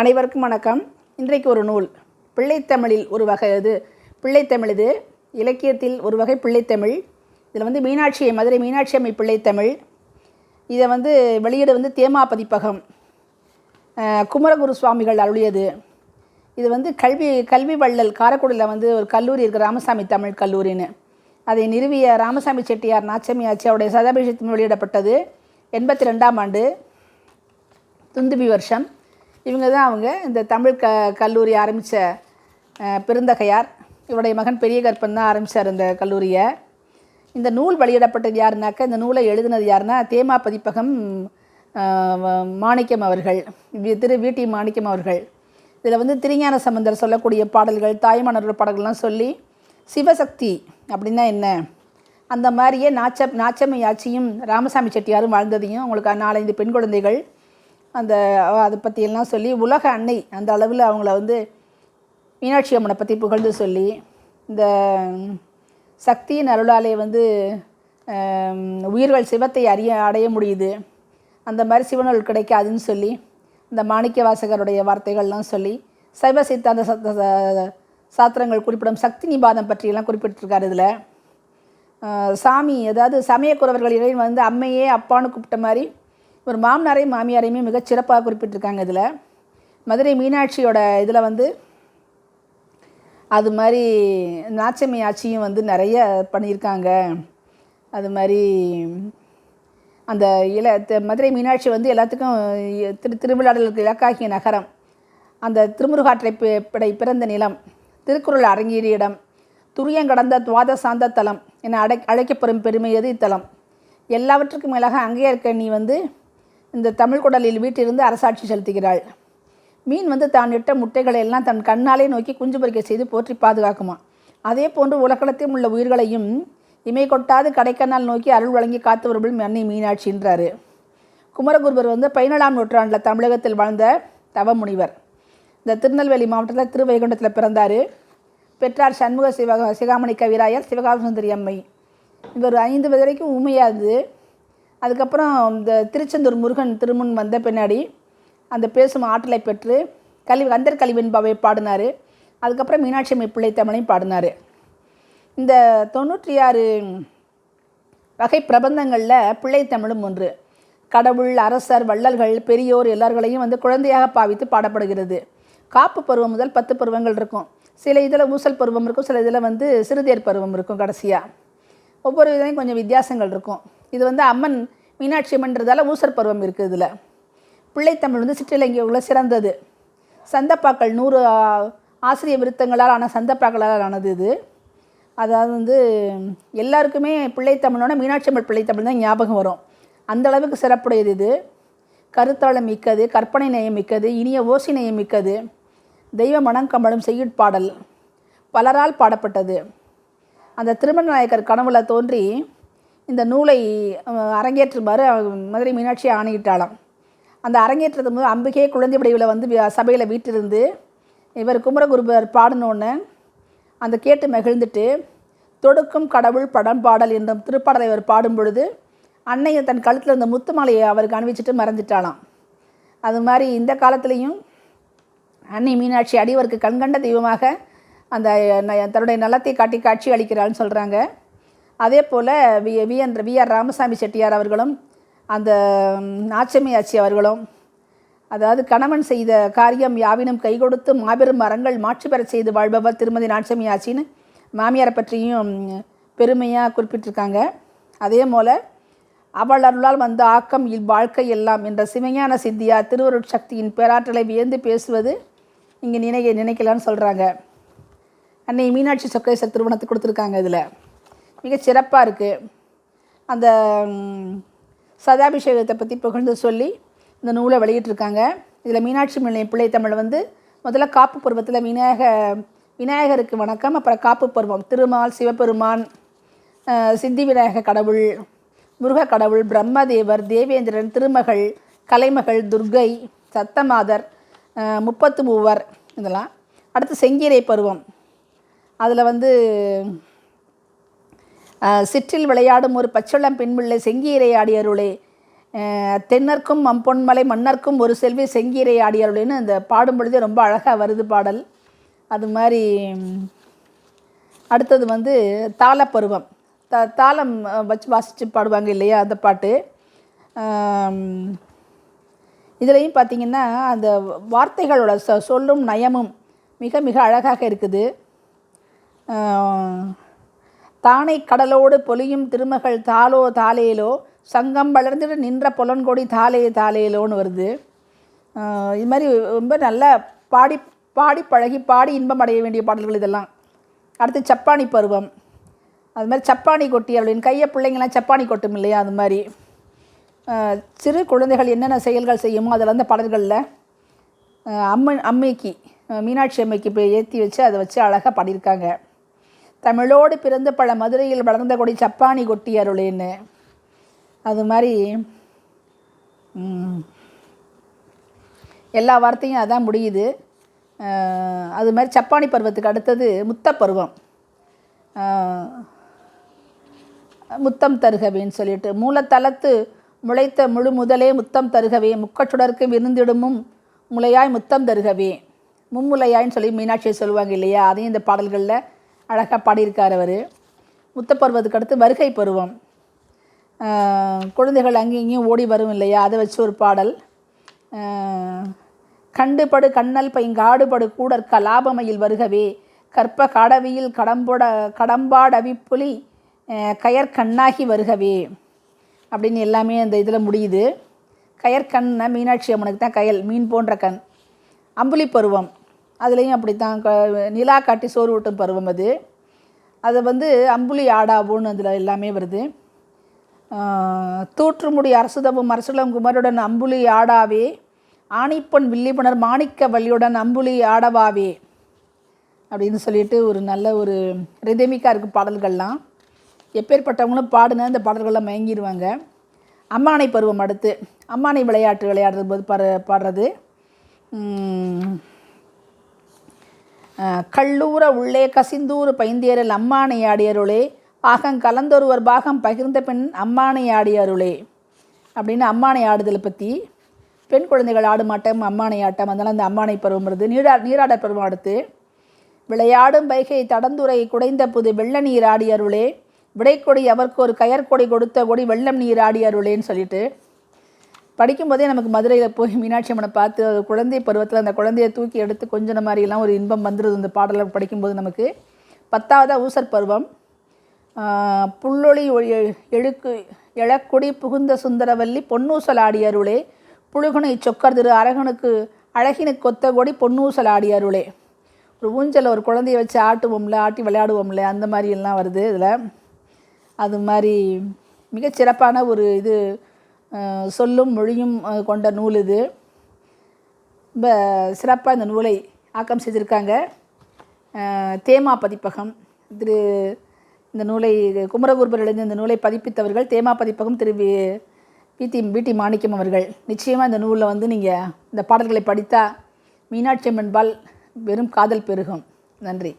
அனைவருக்கும் வணக்கம். இன்றைக்கு ஒரு நூல் பிள்ளைத்தமிழில் ஒரு வகை. பிள்ளைத்தமிழ். இது இலக்கியத்தில் ஒரு வகை பிள்ளைத்தமிழ். இதில் மதுரை மீனாட்சி அம்மை பிள்ளைத்தமிழ். இதை வெளியீடு தேமா பதிப்பகம், குமரகுரு சுவாமிகள் அருளியது. இது கல்வி வள்ளல் காரைக்குடியில் ஒரு கல்லூரி இருக்குது, ராமசாமி தமிழ் கல்லூரின்னு. அதை நிறுவிய ராமசாமி செட்டியார் நாச்சமி ஆட்சி அவருடைய சதாபிஷேகத்தில் வெளியிடப்பட்டது. 82ஆம் ஆண்டு துந்துபி வருஷம். இவங்க தான் இந்த தமிழ் கல்லூரி ஆரம்பித்த பெருந்தகையார். இவருடைய மகன் பெரிய கற்பன் தான் ஆரம்பித்தார் இந்த கல்லூரியை. இந்த நூல் வெளியிடப்பட்டது யாருனாக்கா, இந்த நூலை எழுதினது யாருன்னா தேமா பதிப்பகம் மாணிக்கம் அவர்கள், திரு வீட்டி மாணிக்கம் அவர்கள். இதில் திருஞான சம்பந்தர் சொல்லக்கூடிய பாடல்கள், தாய்மானவர்கள் பாடல்கள்லாம் சொல்லி சிவசக்தி அப்படின்னா என்ன, அந்த மாதிரியே நாச்சம்மை ஆட்சியும் ராமசாமி செட்டியாரும் வாழ்ந்ததையும், அவங்களுக்கு 4-5 பெண் குழந்தைகள், அதை பற்றியெல்லாம் சொல்லி உலக அன்னை அந்த அளவில் அவங்கள மீனாட்சி அம்மனை பற்றி புகழ்ந்து சொல்லி, இந்த சக்தியின் அருளாலே உயிர்கள் சிவத்தை அடைய முடியுது, அந்த மாதிரி சிவனருள் கிடைக்காதுன்னு சொல்லி இந்த மாணிக்க வாசகருடைய வார்த்தைகள்லாம் சொல்லி சைவ சித்தாந்த சாத்திரங்கள் குறிப்பிடும் சக்தி நிபாதம் பற்றியெல்லாம் குறிப்பிட்டிருக்காரு. இதில் சாமி, அதாவது சமயக்குறவர்கள் இறைவன் அம்மையே அப்பான்னு கூப்பிட்ட மாதிரி ஒரு மாமனாரையும் மாமியாரையுமே மிகச்சிறப்பாக குறிப்பிட்டிருக்காங்க. இதில் மதுரை மீனாட்சியோட இதில் அது மாதிரி நாச்சம்மை ஆட்சியும் நிறைய பண்ணியிருக்காங்க. அது மாதிரி அந்த மதுரை மீனாட்சி எல்லாத்துக்கும் திருவிழாடலுக்கு இலக்காகிய நகரம், அந்த திருமுருகாற்றை பிறந்த நிலம், திருக்குறள் அரங்கேறிய இடம், துரியங்கடந்த துவாத சாந்த தலம் என அழைக்கப்படும் பெருமையது இத்தலம். எல்லாவற்றுக்கும் மேலாக அங்கே இருக்க நீ இந்த தமிழ் குடலில் வீட்டிலிருந்து அரசாட்சி செலுத்துகிறாள். மீன் தான் இட்ட முட்டைகளை எல்லாம் தன் கண்ணாலே நோக்கி குஞ்சு பொறிக்க செய்து போற்றி பாதுகாக்குமா. அதே போன்று உலகளத்தையும் உள்ள உயிர்களையும் இமை கொட்டாது கடைக்கண்ணால் நோக்கி அருள் வழங்கி காத்து வருபவள் அன்னை மீனாட்சின்றார். குமரகுருபர் 17ஆம் நூற்றாண்டில் தமிழகத்தில் வாழ்ந்த தவ முனிவர். இந்த திருநெல்வேலி மாவட்டத்தில் திருவைகுண்டத்தில் பிறந்தார். பெற்றார் சண்முக சிகாமணி கவிராயர், சிவகாமசுந்தரி அம்மை. இவர் 5 வரைக்கும் ஊமையாது. அதுக்கப்புறம் இந்த திருச்செந்தூர் முருகன் திருமுன் வந்த பின்னாடி அந்த பேசும் ஆற்றலை பெற்று கந்தர் கலிவெண்பாவை பாடினார். அதுக்கப்புறம் மீனாட்சி அம்மை பிள்ளைத்தமிழையும் பாடினார். இந்த 96 வகை பிரபந்தங்களில் பிள்ளைத்தமிழும் ஒன்று. கடவுள், அரசர், வள்ளல்கள், பெரியோர் எல்லார்களையும் குழந்தையாக பாவித்து பாடப்படுகிறது. காப்பு பருவம் முதல் 10 பருவங்கள் இருக்கும். சில இதில் ஊசல் பருவம் இருக்கும், சில இதில் சிறுதேர் பருவம் இருக்கும். கடைசியாக ஒவ்வொரு இதுலையும் கொஞ்சம் வித்தியாசங்கள் இருக்கும். இது அம்மன் மீனாட்சி அம்மன்றதால ஊசல் பருவம் இருக்குது. இதில் பிள்ளைத்தமிழ் சிற்றிலங்கியக்குள்ள சிறந்தது. சந்தப்பாக்கள் 100 ஆசிரிய விருத்தங்களால் ஆன சந்தப்பாக்களால் ஆனது. இது அதாவது எல்லாருக்குமே பிள்ளைத்தமிழோட மீனாட்சி அம்மன் பிள்ளைத்தமிழ் தான் ஞாபகம் வரும். அந்த அளவுக்கு சிறப்புடையது. இது கருத்தாளம் மிக்கது, கற்பனை நயம் மிக்கது, இனிய ஓசி நயம் மிக்கது, தெய்வ மணங்கமழும் செய்யுட்பாடல் பலரால் பாடப்பட்டது. அந்த திருமண நாயக்கர் கனவுல தோன்றி இந்த நூலை அரங்கேற்றுமாறு மதுரை மீனாட்சி ஆணையிட்டாளாம். அந்த அரங்கேற்றது போது அம்பிகை குழந்தை வடிவில் சபையில் வீட்டிலிருந்து இவர் குமரகுருபர் பாடணுன்னு அந்த கேட்டு மகிழ்ந்துட்டு தொடுக்கும் கடவுள் படம் பாடல் என்ற திருப்பாடலை அவர் பாடும் பொழுது அன்னையை தன் கழுத்தில் இருந்த முத்து மாலையை அவருக்கு அணிவிச்சிட்டு மறைஞ்சிட்டாளாம். அது மாதிரி இந்த காலத்துலேயும் அன்னை மீனாட்சி அடிவருக்கு கண்கண்ட தெய்வமாக அந்த தன்னுடைய நலத்தை காட்டி காட்சி அளிக்கிறாள்னு சொல்கிறாங்க. அதே போல் வி.ஆர். ராமசாமி செட்டியார் அவர்களும் அந்த நாச்சம்மை ஆட்சி அவர்களும், அதாவது கணவன் செய்த காரியம் யாவினும் கை கொடுத்து மாபெரும் மரங்கள் மாட்சி பெற செய்து வாழ்பவர் திருமதி நாச்சம்மை ஆட்சின்னு மாமியாரை பற்றியும் பெருமையாக குறிப்பிட்டிருக்காங்க. அதே போல் அவள் அருளால் வந்த ஆக்கம் இவ்வாழ்க்கை எல்லாம் என்ற சிவஞான சித்தியார் திருவருட்சக்தியின் பேராற்றலை வியந்து பேசுவது இங்கே நினைக்கலான்னு சொல்கிறாங்க. அன்னை மீனாட்சி சொக்கேசர் திருமணத்தை கொடுத்துருக்காங்க. இதில் மிக சிறப்பாக இருக்குது. அந்த சதாபிஷேகத்தை பற்றி புகழ்ந்து சொல்லி இந்த நூலை வெளியிட்டிருக்காங்க. இதில் மீனாட்சி அம்மை பிள்ளைத்தமிழ் முதல்ல காப்பு பருவத்தில் விநாயகருக்கு வணக்கம், அப்புறம் காப்பு பருவம் திருமால், சிவபெருமான், சித்தி விநாயக கடவுள், முருக கடவுள், பிரம்மதேவர், தேவேந்திரன், திருமகள், கலைமகள், துர்கை, சத்தமாதர், 33 இதெல்லாம். அடுத்து செங்கீரை பருவம். அதில் சிற்றில் விளையாடும் ஒரு பச்சளம் பெண்பிள்ளை செங்கீரை ஆடியருளே தென்னர்க்கும் அம்பொன்மலை மன்னர்க்கும் ஒரு செல்வி செங்கீரை ஆடியாருடையன்னு அந்த பாடும் பொழுதே ரொம்ப அழகாக வருது பாடல். அது மாதிரி அடுத்தது வந்து தாளப்பருவம். தாளம் வச்சு வாசித்து பாடுவாங்க இல்லையா, அந்த பாட்டு. இதுலேயும் பார்த்திங்கன்னா அந்த வார்த்தைகளோட சொல்லும் நயமும் மிக மிக அழகாக இருக்குது. தானை கடலோடு பொலியும் திருமகள் தாளோ தாலேலோ சங்கம் வளர்ந்துட்டு நின்ற பொலன்கொடி தாலே தாலேலோன்னு வருது. இது மாதிரி ரொம்ப நல்லா பாடி பாடி பழகி பாடி இன்பம் அடைய வேண்டிய பாடல்கள் இதெல்லாம். அடுத்து சப்பானி பருவம். அது மாதிரி சப்பானி கொட்டி அப்படின்னு கையை பிள்ளைங்களாம் சப்பானி கொட்டும் இல்லையா, அது மாதிரி சிறு குழந்தைகள் என்னென்ன செயல்கள் செய்யுமோ அதில் அந்த பாடல்களில் அம்மைக்கு மீனாட்சி அம்மைக்கு இப்போ ஏற்றி வச்சு அதை வச்சு அழகாக பாடியிருக்காங்க. தமிழோடு பிறந்த பல மதுரையில் வளர்ந்த கொடி சப்பானி கொட்டி அருளேன்னு. அது மாதிரி எல்லா வார்த்தையும் அதான் முடியுது. அது மாதிரி சப்பானி பருவத்துக்கு அடுத்தது முத்தப்பருவம். முத்தம் தருகவேன்னு சொல்லிட்டு மூலத்தலத்து முளைத்த முழு முதலே முத்தம் தருகவே முக்கச்சுடருக்கு விருந்திடுமும் முளையாய் முத்தம் தருகவே மும்முலையாயின்னு சொல்லி மீனாட்சியை சொல்லுவாங்க இல்லையா, அதையும் இந்த பாடல்களில் அழகாக பாடியிருக்கார் அவர். முத்தப்பருவத்துக்கு அடுத்து வருகை பருவம். குழந்தைகள் அங்கேயும் இங்கேயும் ஓடி வரும் இல்லையா, அதை வச்சு ஒரு பாடல். கண்டுபடு கண்ணல் பைங்காடுபடு கூடற் கலாபமையில் வருகவே கற்ப காடவியில் கடம்பாடவிப்புலி கயற்கண்ணாகி வருகவே அப்படின்னு எல்லாமே அந்த இதில் முடியுது. கயற்கண்ணை மீனாட்சி அம்மனுக்கு தான் கயல், மீன் போன்ற கண். அம்புலி பருவம், அதுலேயும் அப்படி தான் நிலா காட்டி சோறு ஊட்டும் பருவம் அது. அதை வந்து அம்புலி ஆடாவோன்னு அதில் எல்லாமே வருது. தூற்றுமுடி அரசுதவும் அரசுலம் குமருடன் அம்புலி ஆடாவே ஆணிப்பொன் வில்லிபுணர் மாணிக்க வள்ளியுடன் அம்புலி ஆடவாவே அப்படின்னு சொல்லிட்டு ஒரு நல்ல ஒரு ரிதமிக்காக இருக்குது பாடல்கள்லாம். எப்பேற்பட்டவங்களும் பாடுன இந்த பாடல்கள்லாம் மயங்கிடுவாங்க. அம்மானை பருவம் அடுத்து அம்மானை விளையாட்டு விளையாடுறது போது பாடுறது. கல்லூர உள்ளே கசிந்தூர் பைந்தேரல் அம்மானை ஆடியருளே கலந்தொருவர் பாகம் பகிர்ந்த பெண் அம்மானை ஆடியருளே அப்படின்னு அம்மானை ஆடுதலை பற்றி. பெண் குழந்தைகள் ஆடும் ஆட்டம் அம்மானை ஆட்டம், அதனால் அந்த அம்மானை பருவம் வருது. நீராட பருவம் அடுத்து விளையாடும் வைகை தடந்துரை குடைந்த புது வெள்ள நீர் ஆடியருளே விடைக்கொடி அவருக்கு ஒரு கயற்கொடி கொடுத்த கொடி வெள்ளம் நீர் ஆடியருளேன்னு சொல்லிட்டு படிக்கும்போதே நமக்கு மதுரையில் போய் மீனாட்சி அம்மனை பார்த்து குழந்தை பருவத்தில் அந்த குழந்தையை தூக்கி எடுத்து கொஞ்சம் மாதிரிலாம் ஒரு இன்பம் வந்துடுது இந்த பாடலை படிக்கும்போது நமக்கு. 10வது ஊசர் பருவம். புல்லொளி எழக்குடி புகுந்த சுந்தரவல்லி பொன்னூசல் ஆடியருளே புழுகுனை சொக்கர் திரு அரகனுக்கு அழகினுக்கு கொத்த கொடி பொன்னூசல் ஆடியருளே. ஒரு ஊஞ்சலை ஒரு குழந்தைய வச்சு ஆட்டுவோம்ல, ஆட்டி விளையாடுவோம்ல, அந்த மாதிரி எல்லாம் வருது இதில். அது மாதிரி மிகச்சிறப்பான ஒரு இது சொல்லும் மொழியும் கொண்ட நூல் இது. ரொம்ப சிறப்பாக இந்த நூலை ஆக்கம் செய்திருக்காங்க தேமா பதிப்பகம். இந்த நூலை குமரகுருபர் எழுந்த இந்த நூலை பதிப்பித்தவர்கள் தேமா பதிப்பகம் திரு வி.டி. மாணிக்கம் அவர்கள். நிச்சயமாக இந்த நூலில் வந்து நீங்கள் இந்த பாடல்களை படித்தா மீனாட்சி அம்மன்பால் வெறும் காதல் பெருகும். நன்றி.